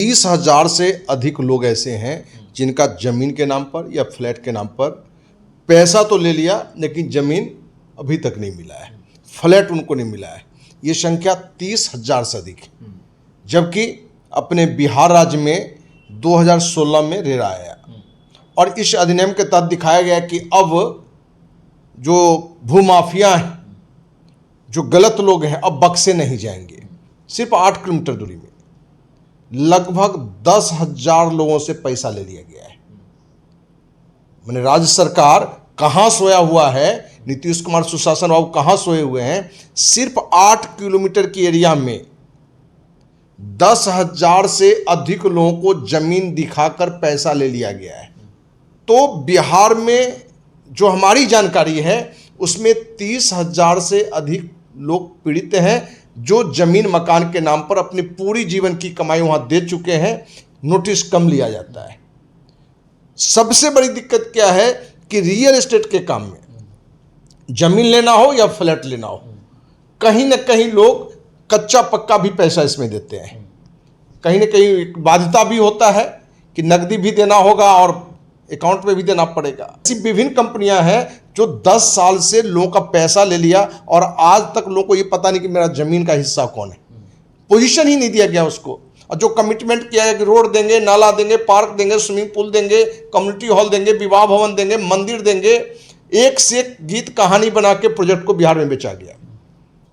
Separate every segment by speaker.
Speaker 1: 30,000 से अधिक लोग ऐसे हैं जिनका जमीन के नाम पर या फ्लैट के नाम पर पैसा तो ले लिया लेकिन जमीन अभी तक नहीं मिला है, फ्लैट उनको नहीं मिला है। ये संख्या 30,000 से अधिक है। जबकि अपने बिहार राज्य में 2016 में रेरा आया और इस अधिनियम के तहत दिखाया गया कि अब जो भूमाफिया हैं, जो गलत लोग हैं, अब बक्से नहीं जाएंगे। सिर्फ 8 किलोमीटर दूरी में लगभग 10,000 लोगों से पैसा ले लिया गया है। मैंने राज्य सरकार कहाँ सोया हुआ है, नीतीश कुमार सुशासन बाबू कहाँ सोए हुए हैं। सिर्फ 8 किलोमीटर की एरिया में 10,000 से अधिक लोगों को जमीन दिखाकर पैसा ले लिया गया है। तो बिहार में जो हमारी जानकारी है उसमें 30,000 से अधिक लोग पीड़ित हैं जो जमीन मकान के नाम पर अपनी पूरी जीवन की कमाई वहां दे चुके हैं। नोटिस कम लिया जाता है। सबसे बड़ी दिक्कत क्या है कि रियल एस्टेट के काम में जमीन लेना हो या फ्लैट लेना हो, कहीं ना कहीं लोग कच्चा पक्का भी पैसा इसमें देते हैं। कहीं ना कहीं बाध्यता भी होता है कि नकदी भी देना होगा और अकाउंट में भी देना पड़ेगा। ऐसी विभिन्न कंपनियां हैं जो 10 साल से लोगों का पैसा ले लिया और आज तक लोगों को ये पता नहीं कि मेरा जमीन का हिस्सा कौन है। पोजीशन ही नहीं दिया गया उसको। और जो कमिटमेंट किया है कि रोड देंगे, नाला देंगे, पार्क देंगे, स्विमिंग पूल देंगे, कम्युनिटी हॉल देंगे, विवाह भवन देंगे, मंदिर देंगे, एक से एक गीत कहानी बना के प्रोजेक्ट को बिहार में बेचा गया।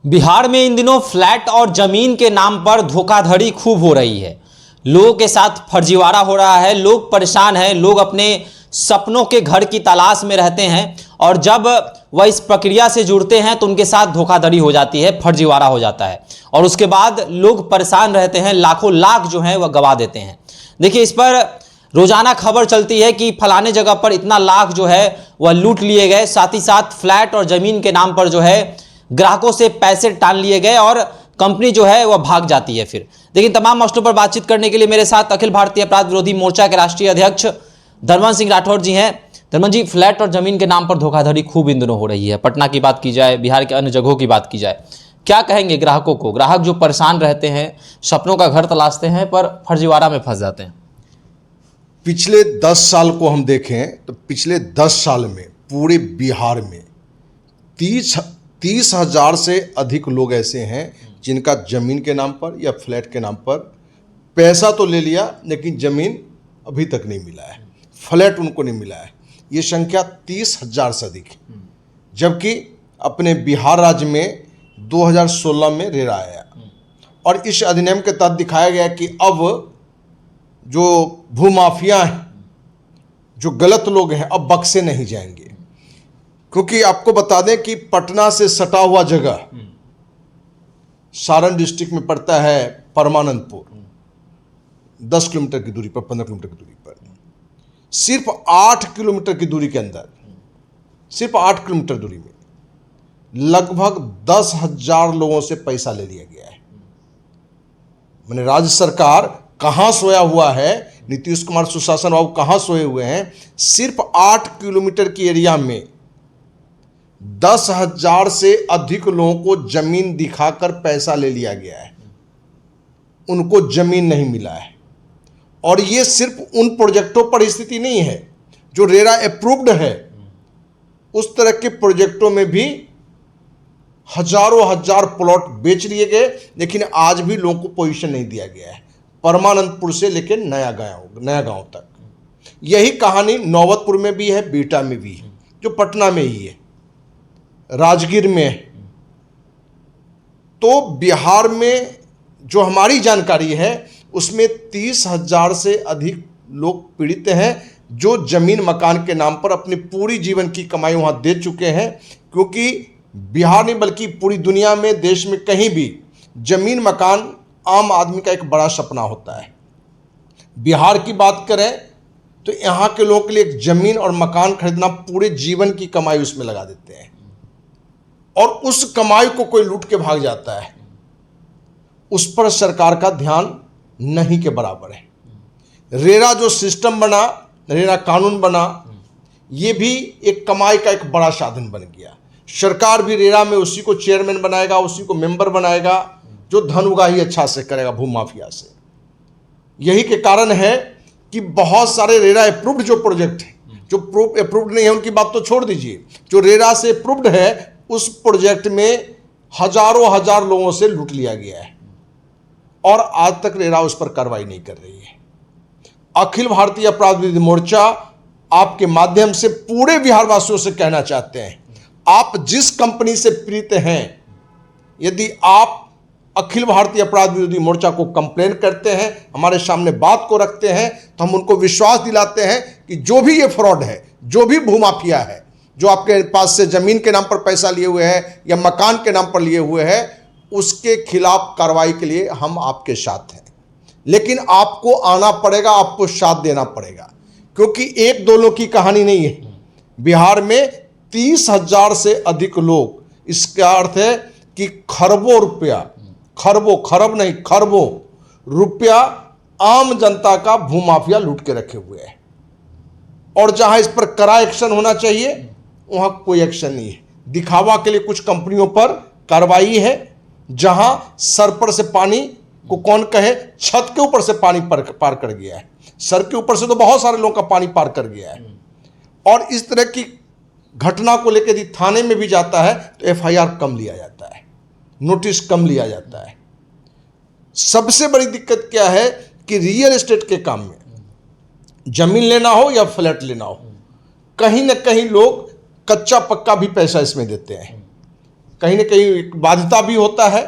Speaker 2: बिहार में इन दिनों फ्लैट और जमीन के नाम पर धोखाधड़ी खूब हो रही है। लोगों के साथ फर्जीवाड़ा हो रहा है, लोग परेशान हैं, लोग अपने सपनों के घर की तलाश में रहते हैं और जब वह इस प्रक्रिया से जुड़ते हैं तो उनके साथ धोखाधड़ी हो जाती है, फर्जीवाड़ा हो जाता है और उसके बाद लोग परेशान रहते हैं, लाखों लाख जो हैं वह गवा देते हैं। देखिए, इस पर रोजाना खबर चलती है कि फलाने जगह पर इतना लाख जो है वह लूट लिए गए, साथ ही साथ फ्लैट और जमीन के नाम पर जो है ग्राहकों से पैसे टाल लिए गए और कंपनी जो है वह भाग जाती है। फिर लेकिन तमाम मसलों पर बातचीत करने के लिए मेरे साथ अखिल भारतीय अपराध विरोधी मोर्चा के राष्ट्रीय अध्यक्ष धर्मन सिंह राठौर जी हैं। धर्मन जी, फ्लैट और जमीन के नाम पर धोखाधड़ी खूब इन दिनों हो रही है। पटना की बात की जाए, बिहार के अन्य जगहों की बात की जाए, क्या कहेंगे ग्राहकों को? ग्राहक जो परेशान रहते हैं, सपनों का घर तलाशते हैं पर फर्जीवाड़ा में फंस जाते हैं।
Speaker 1: पिछले 10 साल को हम देखें तो पिछले 10 साल में पूरे बिहार में 30,000 से अधिक लोग ऐसे हैं जिनका जमीन के नाम पर या फ्लैट के नाम पर पैसा तो ले लिया लेकिन जमीन अभी तक नहीं मिला है, फ्लैट उनको नहीं मिला है। ये संख्या 30,000 से अधिक है। जबकि अपने बिहार राज्य में 2016 में रेरा आया और इस अधिनियम के तहत दिखाया गया कि अब जो भूमाफिया हैं, जो गलत लोग हैं, अब बक्से नहीं जाएंगे। क्योंकि आपको बता दें कि पटना से सटा हुआ जगह सारण डिस्ट्रिक्ट में पड़ता है परमानंदपुर, 10 किलोमीटर की दूरी पर, 15 किलोमीटर की दूरी पर, सिर्फ 8 किलोमीटर की दूरी के अंदर, सिर्फ 8 किलोमीटर दूरी में लगभग 10,000 लोगों से पैसा ले लिया गया है। मैंने राज्य सरकार कहाँ सोया हुआ है, नीतीश कुमार सुशासन बाबू कहाँ सोए हुए हैं। सिर्फ 8 किलोमीटर की एरिया में 10,000 से अधिक लोगों को जमीन दिखाकर पैसा ले लिया गया है। उनको जमीन नहीं मिला है। और ये सिर्फ उन प्रोजेक्टों पर स्थिति नहीं है जो रेरा अप्रूव्ड है, उस तरह के प्रोजेक्टों में भी हजारों हजार प्लॉट बेच लिए गए लेकिन आज भी लोगों को पोजीशन नहीं दिया गया है। परमानंदपुर से लेकर नया गांव तक यही कहानी नौबतपुर में भी है, बीटा में भी है, जो पटना में ही है, राजगीर में है। तो बिहार में जो हमारी जानकारी है उसमें 30,000 से अधिक लोग पीड़ित हैं जो जमीन मकान के नाम पर अपनी पूरी जीवन की कमाई वहां दे चुके हैं। क्योंकि बिहार नहीं बल्कि पूरी दुनिया में, देश में कहीं भी जमीन मकान आम आदमी का एक बड़ा सपना होता है। बिहार की बात करें तो यहाँ के लोगों के लिए एक जमीन और मकान खरीदना पूरे जीवन की कमाई उसमें लगा देते हैं और उस कमाई को कोई लूट के भाग जाता है, उस पर सरकार का ध्यान नहीं के बराबर है। रेरा जो सिस्टम बना, रेरा कानून बना, ये भी एक कमाई का एक बड़ा साधन बन गया। सरकार भी रेरा में उसी को चेयरमैन बनाएगा, उसी को मेंबर बनाएगा जो धन उगाही अच्छा से करेगा भूमाफिया से। यही के कारण है कि बहुत सारे रेरा अप्रूव्ड जो प्रोजेक्ट है, जो अप्रूव्ड नहीं है उनकी बात तो छोड़ दीजिए, जो रेरा से अप्रूव्ड है उस प्रोजेक्ट में हजारों हजार लोगों से लूट लिया गया है और आज तक रेरा उस पर कार्रवाई नहीं कर रही है। अखिल भारतीय अपराध विरोधी मोर्चा आपके माध्यम से पूरे बिहार वासियों से कहना चाहते हैं, आप जिस कंपनी से पीड़ित हैं, यदि आप अखिल भारतीय अपराध विरोधी मोर्चा को कंप्लेन करते हैं, हमारे सामने बात को रखते हैं, तो हम उनको विश्वास दिलाते हैं कि जो भी ये फ्रॉड है, जो भी भूमाफिया है, जो आपके पास से जमीन के नाम पर पैसा लिए हुए है या मकान के नाम पर लिए हुए है, उसके खिलाफ कार्रवाई के लिए हम आपके साथ हैं। लेकिन आपको आना पड़ेगा, आपको साथ देना पड़ेगा, क्योंकि एक दो लोग की कहानी नहीं है। बिहार में 30,000 से अधिक लोग, इसका अर्थ है कि खरबों रुपया, खरब नहीं खरबों रुपया आम जनता का भूमाफिया लूट के रखे हुए है। और जहां इस पर कड़ा एक्शन होना चाहिए वहां कोई एक्शन नहीं है। दिखावा के लिए कुछ कंपनियों पर कार्रवाई है, जहां सर पर से पानी को कौन कहे, छत के ऊपर से पानी पार कर गया है। सर के ऊपर से तो बहुत सारे लोगों का पानी पार कर गया है। और इस तरह की घटना को लेकर यदि थाने में भी जाता है तो एफआईआर कम लिया जाता है, नोटिस कम लिया जाता है। सबसे बड़ी दिक्कत क्या है कि रियल एस्टेट के काम में, जमीन लेना हो या फ्लैट लेना हो, कहीं ना कहीं लोग कच्चा पक्का भी पैसा इसमें देते हैं। कहीं ना कहीं बाध्यता भी होता है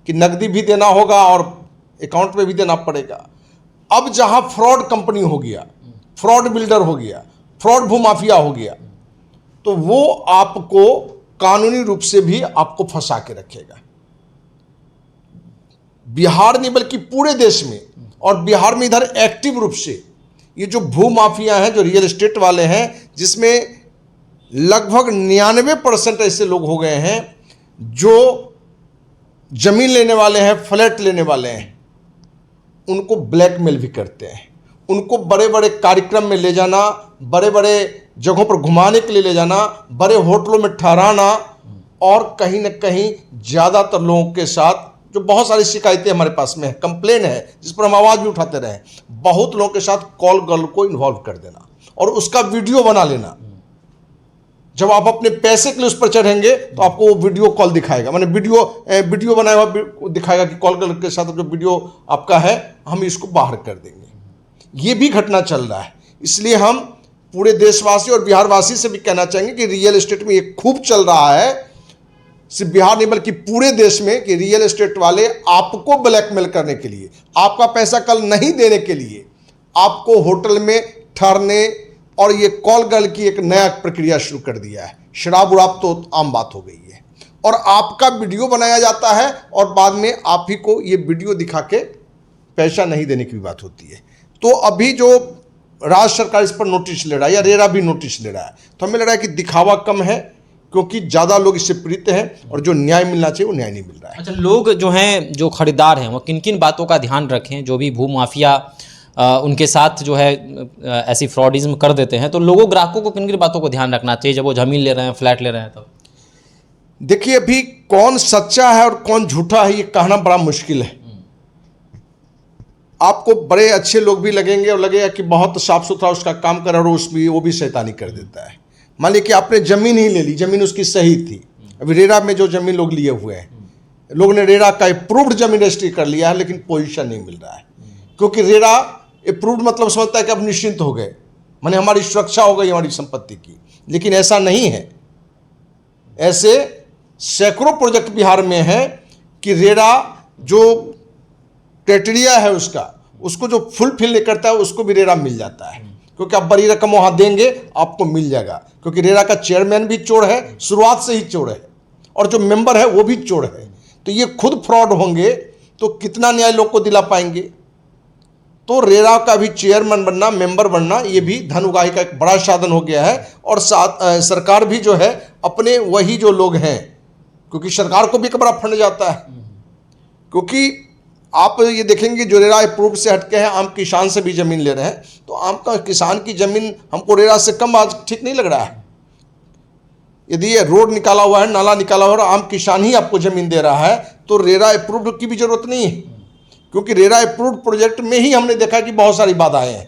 Speaker 1: कि नकदी भी देना होगा और अकाउंट में भी देना पड़ेगा। अब जहां फ्रॉड कंपनी हो गया, फ्रॉड बिल्डर हो गया, फ्रॉड भूमाफिया हो गया, तो वो आपको कानूनी रूप से भी आपको फंसा के रखेगा। बिहार नहीं बल्कि पूरे देश में, और बिहार में इधर एक्टिव रूप से ये जो भूमाफिया हैं, जो रियल एस्टेट वाले हैं, जिसमें लगभग 99% ऐसे लोग हो गए हैं जो जमीन लेने वाले हैं, फ्लैट लेने वाले हैं, उनको ब्लैकमेल भी करते हैं। उनको बड़े बड़े कार्यक्रम में ले जाना, बड़े बड़े जगहों पर घुमाने के लिए ले जाना, बड़े होटलों में ठहराना, और कहीं ना कहीं ज़्यादातर लोगों के साथ, जो बहुत सारी शिकायतें हमारे पास में है, कंप्लेन है, जिस पर हम आवाज़ भी उठाते रहे, बहुत लोगों के साथ कॉल गर्ल को इन्वॉल्व कर देना और उसका वीडियो बना लेना। जब आप अपने पैसे के लिए उस पर चढ़ेंगे तो आपको वो वीडियो कॉल दिखाएगा, माने वीडियो बनाया हुआ दिखाएगा कि कॉल गर्ल के साथ जो वीडियो आपका है हम इसको बाहर कर देंगे। ये भी घटना चल रहा है। इसलिए हम पूरे देशवासी और बिहारवासी से भी कहना चाहेंगे कि रियल एस्टेट में ये खूब चल रहा है, सिर्फ बिहार नहीं बल्कि पूरे देश में, कि रियल एस्टेट वाले आपको ब्लैकमेल करने के लिए, आपका पैसा कल नहीं देने के लिए, आपको होटल में ठहरने और ये कॉल गर्ल की एक नया प्रक्रिया शुरू कर दिया है। शराब उराब तो आम बात हो गई है, और आपका वीडियो बनाया जाता है और बाद में आप ही को ये वीडियो दिखा के पैसा नहीं देने की भी बात होती है। तो अभी जो राज्य सरकार इस पर नोटिस ले रहा है, या रेरा भी नोटिस ले रहा है, तो हमें लग रहा है कि दिखावा कम है, क्योंकि ज़्यादा लोग इससे पीड़ित हैं और जो न्याय मिलना चाहिए वो न्याय नहीं मिल रहा है।
Speaker 2: अच्छा, लोग जो हैं, जो खरीदार हैं, वो किन किन बातों का ध्यान रखें? जो भी भूमाफिया उनके साथ जो है ऐसी फ्रॉडिज्म कर देते हैं, तो लोगों, ग्राहकों को किन किन बातों को ध्यान रखना चाहिए जब वो ज़मीन ले रहे हैं, फ्लैट ले रहे हैं? तब
Speaker 1: देखिए, अभी कौन सच्चा है और कौन झूठा है ये कहना बड़ा मुश्किल है। आपको बड़े अच्छे लोग भी लगेंगे और लगेगा कि बहुत साफ सुथरा उसका काम कर रहा है, और उसमें वो भी शैतानी कर देता है। मान लीजिए कि आपने ज़मीन ही ले ली, ज़मीन उसकी सही थी। अभी रेरा में जो ज़मीन लोग लिए हुए हैं, लोग ने रेरा का अप्रूव्ड ज़मीन रजिस्ट्री कर लिया है, लेकिन पोजीशन नहीं मिल रहा है, क्योंकि रेरा अप्रूव्ड मतलब समझता है कि अब निश्चिंत हो गए, माने हमारी सुरक्षा हो गई हमारी संपत्ति की। लेकिन ऐसा नहीं है। ऐसे सैकड़ों प्रोजेक्ट बिहार में है कि रेरा जो क्राइटेरिया है उसको जो फुलफिल नहीं करता है, उसको भी रेरा मिल जाता है, क्योंकि आप बड़ी रकम वहाँ देंगे आपको मिल जाएगा। क्योंकि रेरा का चेयरमैन भी चोर है, शुरुआत से ही चोर है, और जो मेंबर है वो भी चोर है। तो ये खुद फ्रॉड होंगे तो कितना न्याय लोग को दिला पाएंगे? तो रेरा का भी चेयरमैन बनना, मेंबर बनना, ये भी धन उगाही का एक बड़ा साधन हो गया है। और साथ सरकार भी जो है अपने वही जो लोग हैं, क्योंकि सरकार को भी एक बड़ा फंड जाता है, क्योंकि आप ये देखेंगे जो रेरा अप्रूव से हटके हैं, आम किसान से भी ज़मीन ले रहे हैं, तो आम का किसान की ज़मीन हमको रेरा से कम आज ठीक नहीं लग रहा है। यदि ये रोड निकाला हुआ है, नाला निकाला हुआ है, आम किसान ही आपको ज़मीन दे रहा है, तो रेरा अप्रूव की भी ज़रूरत नहीं है, क्योंकि रेरा अप्रूव्ड प्रोजेक्ट में ही हमने देखा कि बहुत सारी बाधाएं हैं,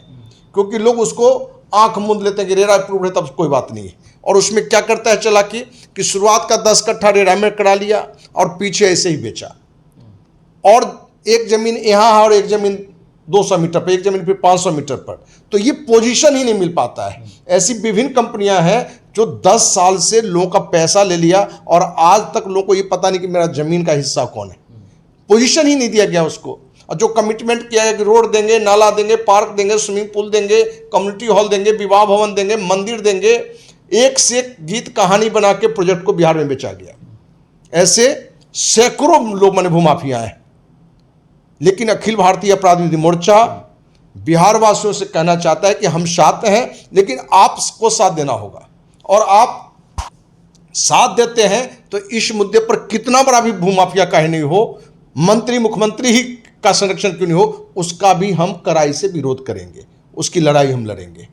Speaker 1: क्योंकि लोग उसको आंख मूंद लेते हैं कि रेरा अप्रूव्ड है तब कोई बात नहीं है। और उसमें क्या करता है चालाकी कि शुरुआत का 10 कट्ठा रेरा में करा लिया और पीछे ऐसे ही बेचा, और एक ज़मीन यहाँ है और एक ज़मीन 200 मीटर पर, एक ज़मीन फिर 500 मीटर पर, तो ये पोजीशन ही नहीं मिल पाता है। ऐसी विभिन्न कंपनियां हैं जो 10 साल से लोगों का पैसा ले लिया और आज तक लोगों को ये पता नहीं कि मेरा ज़मीन का हिस्सा कौन है, पोजीशन ही नहीं दिया गया उसको। और जो कमिटमेंट किया है कि रोड देंगे, नाला देंगे, पार्क देंगे, स्विमिंग पूल देंगे, कम्युनिटी हॉल देंगे, विवाह भवन देंगे, मंदिर देंगे, एक से एक गीत कहानी बना के प्रोजेक्ट को बिहार में बेचा गया। ऐसे सैकड़ों लोग माने भूमाफिया हैं। लेकिन अखिल भारतीय अपराध विरोधी मोर्चा बिहार वासियों से कहना चाहता है कि हम साथ हैं, लेकिन आपको साथ देना होगा, और आप साथ देते हैं तो इस मुद्दे पर कितना बड़ा भी भूमाफिया काहे नहीं हो, मंत्री मुख्यमंत्री ही का संरक्षण क्यों नहीं हो, उसका भी हम कड़ाई से विरोध करेंगे, उसकी लड़ाई हम लड़ेंगे।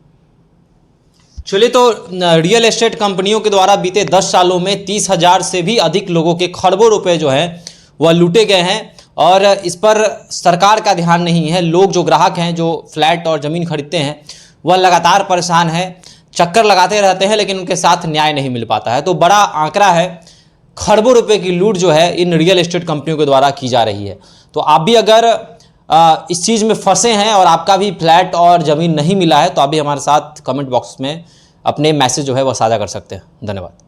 Speaker 2: चलिए, तो रियल एस्टेट कंपनियों के द्वारा बीते 10 सालों में 30,000 से भी अधिक लोगों के खरबों रुपए जो हैं वह लूटे गए हैं, और इस पर सरकार का ध्यान नहीं है। लोग जो ग्राहक हैं, जो फ्लैट और ज़मीन खरीदते हैं, वह लगातार परेशान है, चक्कर लगाते रहते हैं, लेकिन उनके साथ न्याय नहीं मिल पाता है। तो बड़ा आंकड़ा है, खरबों रुपए की लूट जो है इन रियल एस्टेट कंपनियों के द्वारा की जा रही है। तो आप भी अगर इस चीज़ में फंसे हैं और आपका भी फ्लैट और ज़मीन नहीं मिला है, तो आप भी हमारे साथ कमेंट बॉक्स में अपने मैसेज जो है वह साझा कर सकते हैं। धन्यवाद।